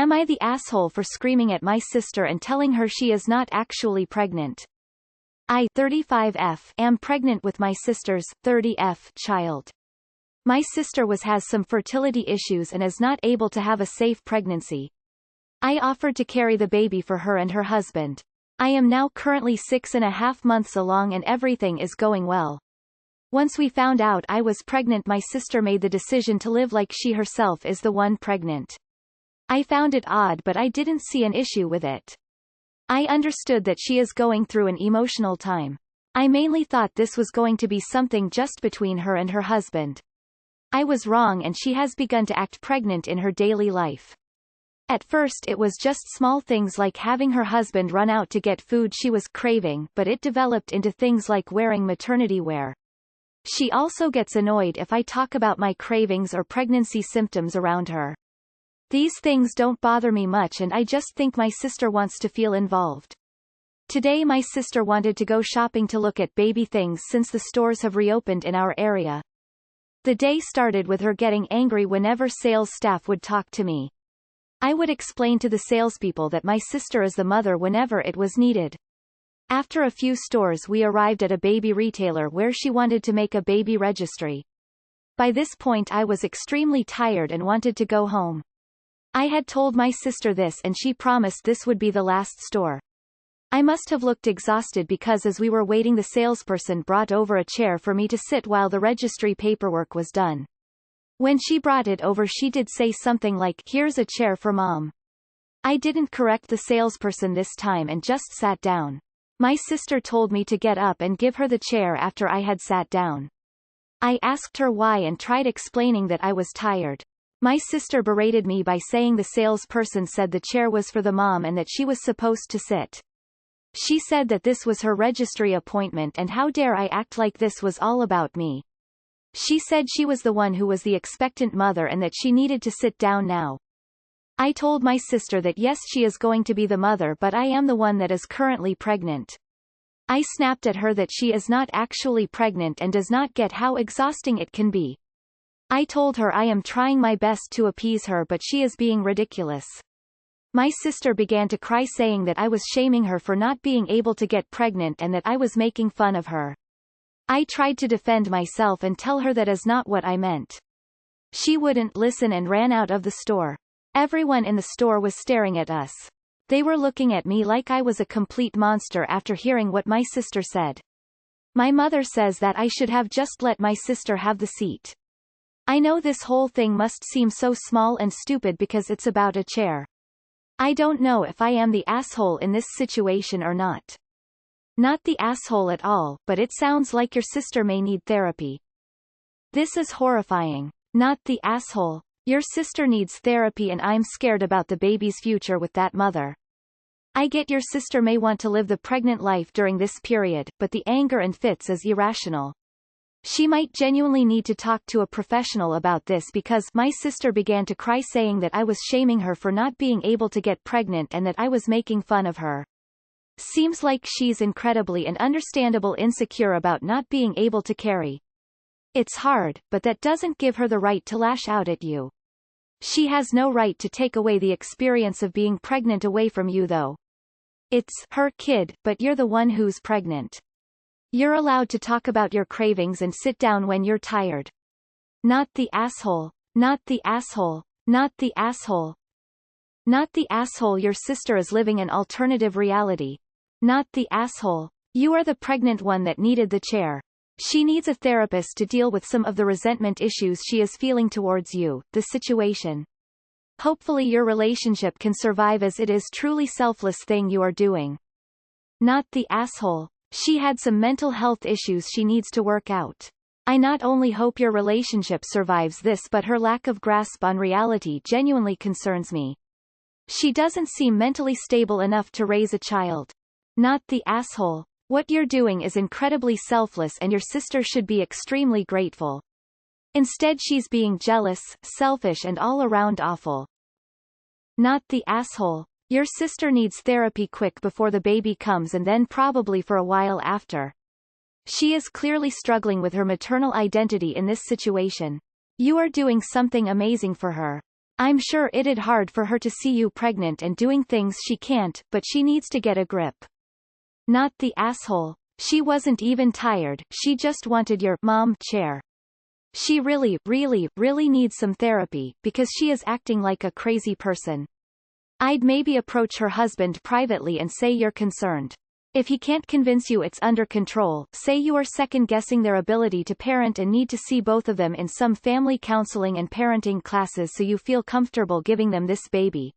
Am I the asshole for screaming at my sister and telling her she is not actually pregnant? I 35F am pregnant with my sister's 30F child. My sister has some fertility issues and is not able to have a safe pregnancy. I offered to carry the baby for her and her husband. I am now currently 6.5 months along and everything is going well. Once we found out I was pregnant, my sister made the decision to live like she herself is the one pregnant. I found it odd, but I didn't see an issue with it. I understood that she is going through an emotional time. I mainly thought this was going to be something just between her and her husband. I was wrong, and she has begun to act pregnant in her daily life. At first it was just small things like having her husband run out to get food she was craving, but it developed into things like wearing maternity wear. She also gets annoyed if I talk about my cravings or pregnancy symptoms around her. These things don't bother me much, and I just think my sister wants to feel involved. Today my sister wanted to go shopping to look at baby things since the stores have reopened in our area. The day started with her getting angry whenever sales staff would talk to me. I would explain to the salespeople that my sister is the mother whenever it was needed. After a few stores we arrived at a baby retailer where she wanted to make a baby registry. By this point I was extremely tired and wanted to go home. I had told my sister this and she promised this would be the last store. I must have looked exhausted because as we were waiting the salesperson brought over a chair for me to sit while the registry paperwork was done. When she brought it over she did say something like, "Here's a chair for Mom." I didn't correct the salesperson this time and just sat down. My sister told me to get up and give her the chair after I had sat down. I asked her why and tried explaining that I was tired. My sister berated me by saying the salesperson said the chair was for the mom and that she was supposed to sit. She said that this was her registry appointment and how dare I act like this was all about me. She said she was the one who was the expectant mother and that she needed to sit down now. I told my sister that yes, she is going to be the mother, but I am the one that is currently pregnant. I snapped at her that she is not actually pregnant and does not get how exhausting it can be. I told her I am trying my best to appease her, but she is being ridiculous. My sister began to cry, saying that I was shaming her for not being able to get pregnant and that I was making fun of her. I tried to defend myself and tell her that is not what I meant. She wouldn't listen and ran out of the store. Everyone in the store was staring at us. They were looking at me like I was a complete monster after hearing what my sister said. My mother says that I should have just let my sister have the seat. I know this whole thing must seem so small and stupid because it's about a chair. I don't know if I am the asshole in this situation or not. Not the asshole at all, but it sounds like your sister may need therapy. This is horrifying. Not the asshole. Your sister needs therapy and I'm scared about the baby's future with that mother. I get your sister may want to live the pregnant life during this period, but the anger and fits is irrational. She might genuinely need to talk to a professional about this because my sister began to cry, saying that I was shaming her for not being able to get pregnant and that I was making fun of her. Seems like she's incredibly and understandable insecure about not being able to carry. It's hard, but that doesn't give her the right to lash out at you. She has no right to take away the experience of being pregnant away from you though. It's her kid, but you're the one who's pregnant. You're allowed to talk about your cravings and sit down when you're tired. Not the asshole. Not the asshole. Not the asshole. Not the asshole. Your sister is living an alternative reality. Not the asshole. You are the pregnant one that needed the chair. She needs a therapist to deal with some of the resentment issues she is feeling towards you, the situation. Hopefully your relationship can survive, as it is truly selfless thing you are doing. Not the asshole. She had some mental health issues she needs to work out. I not only hope your relationship survives this, but her lack of grasp on reality genuinely concerns me. She doesn't seem mentally stable enough to raise a child. Not the asshole. What you're doing is incredibly selfless and your sister should be extremely grateful. Instead she's being jealous, selfish and all around awful. Not the asshole. Your sister needs therapy quick before the baby comes and then probably for a while after. She is clearly struggling with her maternal identity in this situation. You are doing something amazing for her. I'm sure it'd hard for her to see you pregnant and doing things she can't, but she needs to get a grip. Not the asshole. She wasn't even tired, she just wanted your mom chair. She really needs some therapy, because she is acting like a crazy person. I'd maybe approach her husband privately and say you're concerned. If he can't convince you it's under control, say you are second-guessing their ability to parent and need to see both of them in some family counseling and parenting classes so you feel comfortable giving them this baby.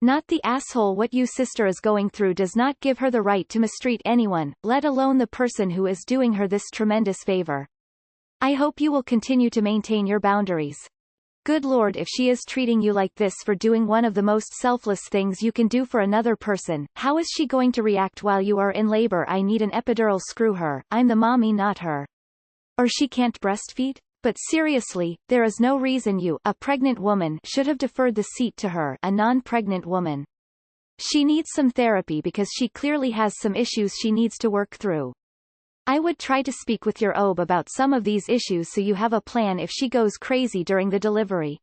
Not the asshole. What your sister is going through does not give her the right to mistreat anyone, let alone the person who is doing her this tremendous favor. I hope you will continue to maintain your boundaries. Good Lord, if she is treating you like this for doing one of the most selfless things you can do for another person, how is she going to react while you are in labor? I need an epidural. Screw her, I'm the mommy, not her. Or she can't breastfeed? But seriously, there is no reason you, a pregnant woman, should have deferred the seat to her, a non-pregnant woman. She needs some therapy because she clearly has some issues she needs to work through. I would try to speak with your OB about some of these issues so you have a plan if she goes crazy during the delivery.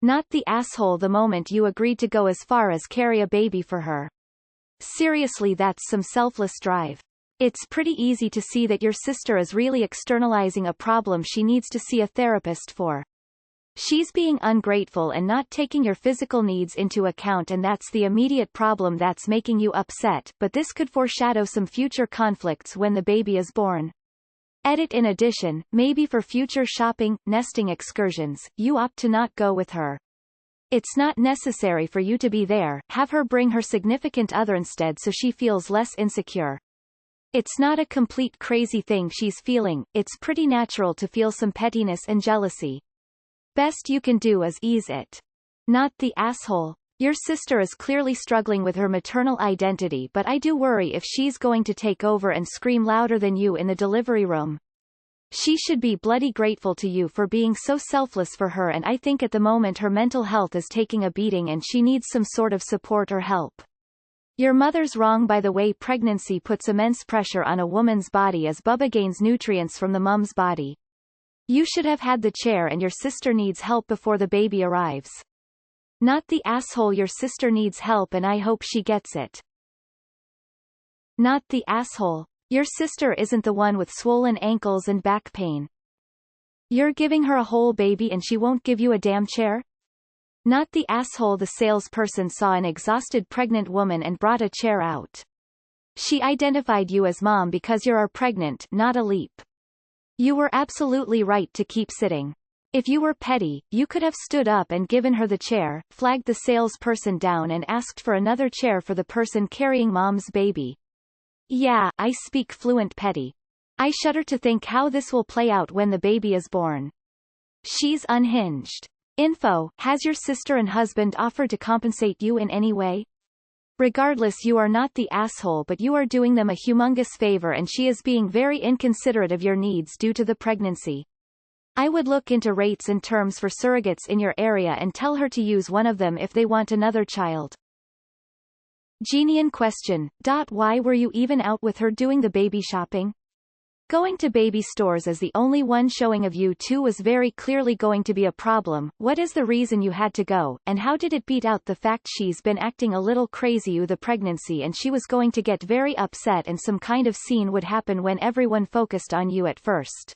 Not the asshole. The moment you agreed to go as far as carry a baby for her. Seriously, that's some selfless drive. It's pretty easy to see that your sister is really externalizing a problem she needs to see a therapist for. She's being ungrateful and not taking your physical needs into account, and that's the immediate problem that's making you upset, but this could foreshadow some future conflicts when the baby is born. Edit. In addition, maybe for future shopping, nesting excursions, you opt to not go with her. It's not necessary for you to be there, have her bring her significant other instead so she feels less insecure. It's not a complete crazy thing she's feeling, it's pretty natural to feel some pettiness and jealousy. Best you can do is ease it. Not the asshole. Your sister is clearly struggling with her maternal identity, but I do worry if she's going to take over and scream louder than you in the delivery room. She should be bloody grateful to you for being so selfless for her, and I think at the moment her mental health is taking a beating and she needs some sort of support or help. Your mother's wrong. By the way, pregnancy puts immense pressure on a woman's body as Bubba gains nutrients from the mom's body. You should have had the chair, and your sister needs help before the baby arrives. Not the asshole. Your sister needs help and I hope she gets it. Not the asshole. Your sister isn't the one with swollen ankles and back pain. You're giving her a whole baby and she won't give you a damn chair? Not the asshole. The salesperson saw an exhausted pregnant woman and brought a chair out. She identified you as mom because you're pregnant, not a leap. You were absolutely right to keep sitting. If you were petty, you could have stood up and given her the chair, flagged the salesperson down and asked for another chair for the person carrying mom's baby. Yeah, I speak fluent petty. I shudder to think how this will play out when the baby is born. She's unhinged. Info. Has your sister and husband offered to compensate you in any way? Regardless, you are not the asshole, but you are doing them a humongous favor and she is being very inconsiderate of your needs due to the pregnancy. I would look into rates and terms for surrogates in your area and tell her to use one of them if they want another child. Genian question. Why were you even out with her doing the baby shopping? Going to baby stores as the only one showing of you two was very clearly going to be a problem. What is the reason you had to go, and how did it beat out the fact she's been acting a little crazy with the pregnancy and she was going to get very upset and some kind of scene would happen when everyone focused on you at first?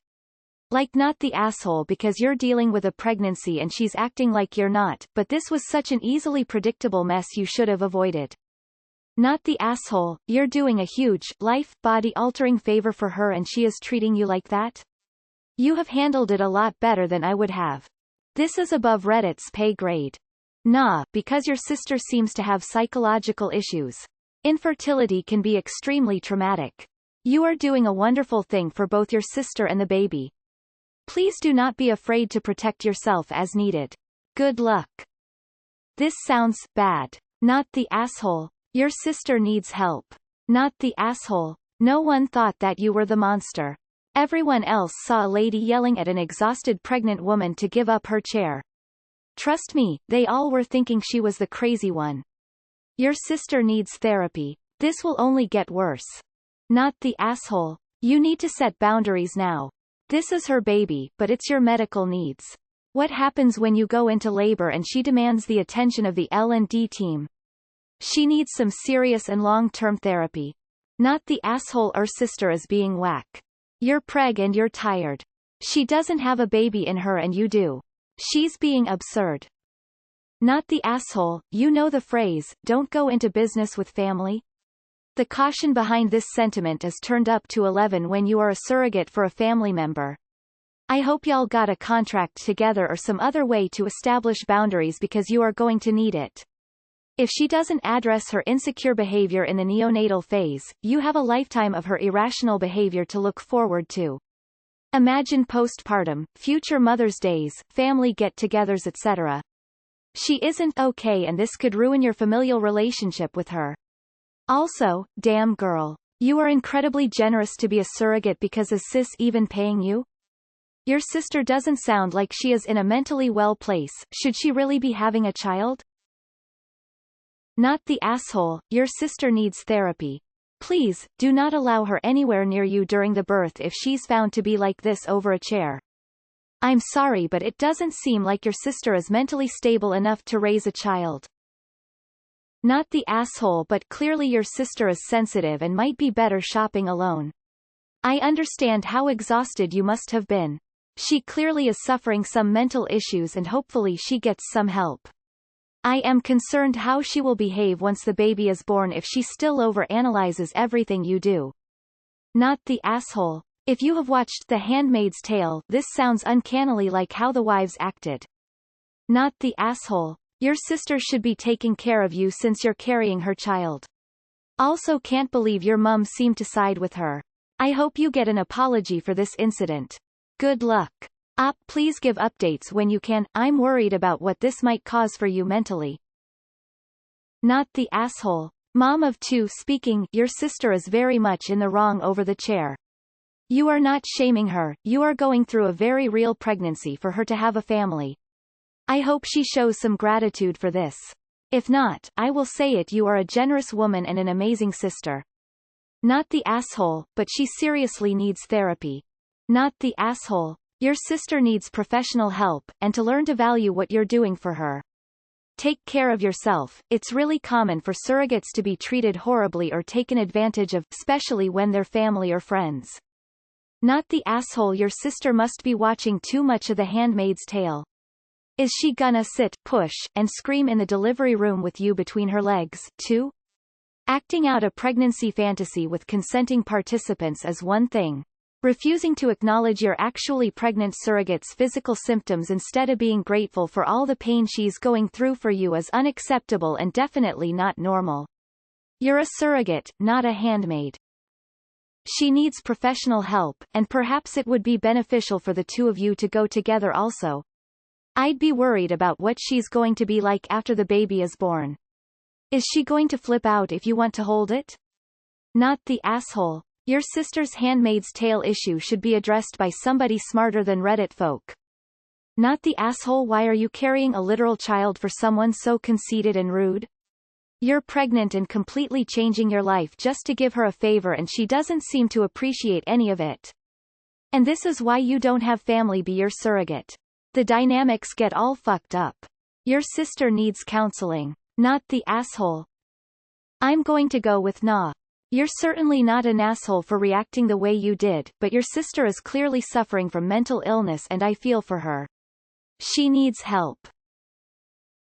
Like, not the asshole because you're dealing with a pregnancy and she's acting like you're not, but this was such an easily predictable mess you should have avoided. Not the asshole. You're doing a huge, body-altering favor for her and she is treating you like that? You have handled it a lot better than I would have. This is above Reddit's pay grade. Nah, because your sister seems to have psychological issues. Infertility can be extremely traumatic. You are doing a wonderful thing for both your sister and the baby. Please do not be afraid to protect yourself as needed. Good luck. This sounds bad. Not the asshole. Your sister needs help. Not the asshole. No one thought that you were the monster. Everyone else saw a lady yelling at an exhausted pregnant woman to give up her chair. Trust me, they all were thinking she was the crazy one. Your sister needs therapy. This will only get worse. Not the asshole. You need to set boundaries now. This is her baby, but it's your medical needs. What happens when you go into labor and she demands the attention of the L&D team? She needs some serious and long-term therapy. Not the asshole or sister is being whack. You're preg and you're tired. She doesn't have a baby in her and you do. She's being absurd. Not the asshole, you know the phrase, don't go into business with family? The caution behind this sentiment is turned up to 11 when you are a surrogate for a family member. I hope y'all got a contract together or some other way to establish boundaries because you are going to need it. If she doesn't address her insecure behavior in the neonatal phase, you have a lifetime of her irrational behavior to look forward to. Imagine postpartum, future Mother's Days, family get-togethers etc. She isn't okay and this could ruin your familial relationship with her. Also, damn girl. You are incredibly generous to be a surrogate because is sis even paying you? Your sister doesn't sound like she is in a mentally well place, should she really be having a child? Not the asshole, your sister needs therapy. Please, do not allow her anywhere near you during the birth if she's found to be like this over a chair. I'm sorry but it doesn't seem like your sister is mentally stable enough to raise a child. Not the asshole but clearly your sister is sensitive and might be better shopping alone. I understand how exhausted you must have been. She clearly is suffering some mental issues and hopefully she gets some help. I am concerned how she will behave once the baby is born if she still overanalyzes everything you do. Not the asshole. If you have watched The Handmaid's Tale, this sounds uncannily like how the wives acted. Not the asshole. Your sister should be taking care of you since you're carrying her child. Also can't believe your mum seemed to side with her. I hope you get an apology for this incident. Good luck. Please give updates when you can, I'm worried about what this might cause for you mentally. Not the asshole. Mom of two speaking, your sister is very much in the wrong over the chair. You are not shaming her, you are going through a very real pregnancy for her to have a family. I hope she shows some gratitude for this. If not, I will say it, you are a generous woman and an amazing sister. Not the asshole, but she seriously needs therapy. Not the asshole. Your sister needs professional help, and to learn to value what you're doing for her. Take care of yourself. It's really common for surrogates to be treated horribly or taken advantage of, especially when they're family or friends. Not the asshole, your sister must be watching too much of The Handmaid's Tale. Is she gonna sit, push, and scream in the delivery room with you between her legs, too? Acting out a pregnancy fantasy with consenting participants is one thing. Refusing to acknowledge your actually pregnant surrogate's physical symptoms instead of being grateful for all the pain she's going through for you is unacceptable and definitely not normal. You're a surrogate, not a handmaid. She needs professional help, and perhaps it would be beneficial for the two of you to go together also. I'd be worried about what she's going to be like after the baby is born. Is she going to flip out if you want to hold it? Not the asshole. Your sister's Handmaid's Tale issue should be addressed by somebody smarter than Reddit folk. Not the asshole. Why are you carrying a literal child for someone so conceited and rude? You're pregnant and completely changing your life just to give her a favor and she doesn't seem to appreciate any of it. And this is why you don't have family be your surrogate. The dynamics get all fucked up. Your sister needs counseling. Not the asshole. I'm going to go with nah. You're certainly not an asshole for reacting the way you did, but your sister is clearly suffering from mental illness and I feel for her. She needs help.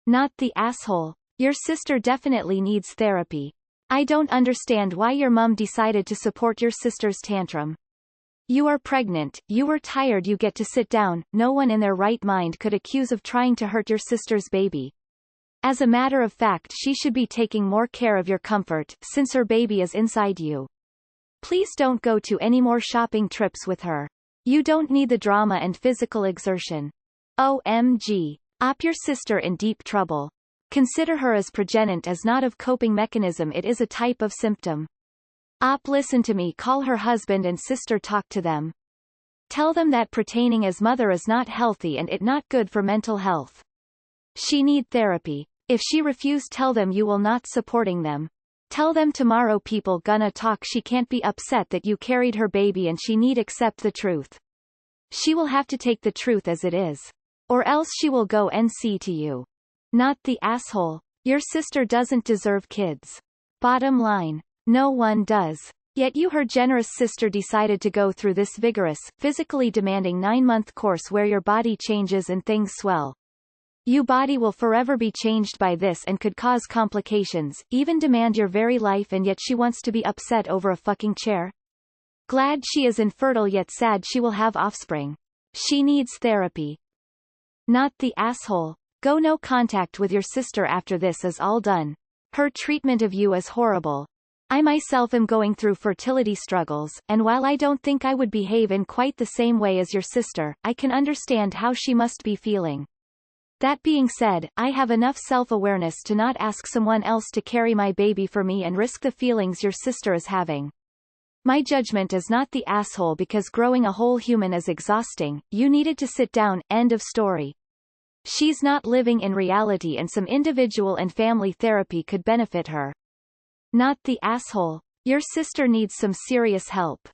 Not the asshole. Your sister definitely needs therapy. I don't understand why your mum decided to support your sister's tantrum. You are pregnant, you were tired, you get to sit down, no one in their right mind could accuse of trying to hurt your sister's baby. As a matter of fact, she should be taking more care of your comfort, since her baby is inside you. Please don't go to any more shopping trips with her. You don't need the drama and physical exertion. OMG. Your sister in deep trouble. Consider her as pregnant as not of coping mechanism, it is a type of symptom. Listen to me, call her husband and sister, talk to them. Tell them that pertaining as mother is not healthy and it not good for mental health. She need therapy. If she refuse, tell them you will not supporting them. Tell them tomorrow people gonna talk, she can't be upset that you carried her baby and she need accept the truth. She will have to take the truth as it is. Or else she will go NC to you. Not the asshole. Your sister doesn't deserve kids. Bottom line. No one does. Yet you, her generous sister, decided to go through this vigorous, physically demanding 9-month course where your body changes and things swell. Your body will forever be changed by this and could cause complications, even demand your very life, and yet she wants to be upset over a fucking chair? Glad she is infertile yet sad she will have offspring. She needs therapy. Not the asshole. Go no contact with your sister after this is all done. Her treatment of you is horrible. I myself am going through fertility struggles, and while I don't think I would behave in quite the same way as your sister, I can understand how she must be feeling. That being said, I have enough self-awareness to not ask someone else to carry my baby for me and risk the feelings your sister is having. My judgment is not the asshole because growing a whole human is exhausting. You needed to sit down, end of story. She's not living in reality and some individual and family therapy could benefit her. Not the asshole. Your sister needs some serious help.